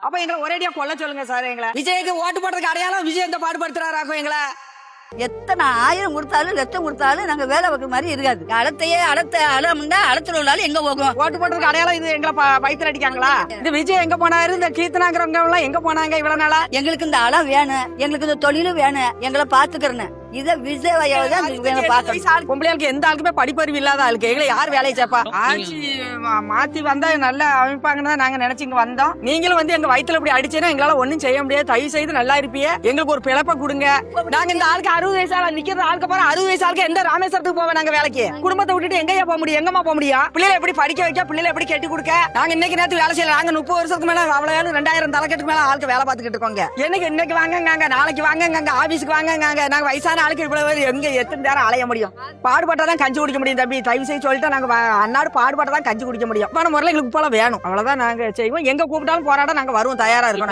அப்ப எங்களை ஒரேடியா கொல்ல சொல்லுங்க சார். எங்களை விஜய்க்கு ஓட்டு போடுறதுக்கு அடையாளம் விஜய் எந்த பாடுபடுத்துறாராக்கும் எங்களை. எத்தனை ஆயிரம் கொடுத்தாலும் லட்சம் கொடுத்தாலும் நாங்க வேலை வைக்கிற மாதிரி இருக்காது. அலம்னா அளத்துல உள்ளாலும் எங்க போகும். ஓட்டு போடுறதுக்கு அடையாளம் இது எங்களை வயிற்று அடிக்காங்களா? இந்த விஜய் எங்க போனாரு, இந்த கீர்த்தனாங்கிறவங்க எல்லாம் எங்க போனாங்க இவ்வளவு நாளா? எங்களுக்கு இந்த அளம் வேணும், எங்களுக்கு இந்த தொழிலும் வேணும், எங்களை பாத்துக்கிறேன்னு இத விஜய் பொம்பளையாளுக்கு எந்த ஆளுக்குமே படிப்பறிவு இல்லாத ஆளுக்கு எங்களை யார் வேலையை சேப்பா? ஆட்சி மாத்தி வந்தா நல்லா அமைப்பாங்கன்னு நாங்க நினைச்சு இங்க வந்தோம். நீங்களும் வந்து எங்க வயித்துல இப்படி அடிச்சேன்னா எங்களால ஒண்ணும் செய்ய முடியாது. தயவு செய்து நல்லா இருப்பீங்க, எங்களுக்கு ஒரு பிழப்ப கொடுங்க. நாங்க இந்த ஆளுக்கு 60 வயசு ஆளா நிக்கிற ஆளுக்கு பாரு, 60 வயசு ஆளுக்கு எந்த ராமேஸ்வரத்துக்கு போவேன் நாங்க வேலைக்கு? குடும்பத்தை விட்டுட்டு எங்கயா போக முடியும்? எங்கம்மா போக முடியும்? பிள்ளைகளை எப்படி படிக்க வைக்க, பிள்ளைகளை எப்படி கட்டி கொடுக்க? நாங்க இன்னைக்கு நேரத்து வேலை செய்யல. நாங்க 30 வருஷத்துக்கு மேல அவ்வளவு 2000 தலைக்கட்டுக்கு மேல ஆளுக்கு வேலை பார்த்துக்கிட்டு இருக்கோங்க. இன்னைக்கு வாங்க, நாளைக்கு வாங்க, ஆபீஸ்க்கு வாங்க. நாங்க வயசான ஆளுக்கு இவ்வளவு எங்க எத்தனை நேரம் அலைய முடியும்? பாடுபட்டாதான் கஞ்சி குடிக்க முடியும் தம்பி. தயவு செய்து சொல்லிட்டு நாங்க அன்னாடு பாடுபட்டாதான் கஞ்சி குடிக்க முடியும். முறையில் எங்களுக்கு போல வேணும், அவ்வளவுதான் நாங்க செய்வோம். எங்க கூப்பிட்டாலும் போராட நாங்க வருவோம், தயாரா இருக்கோம்.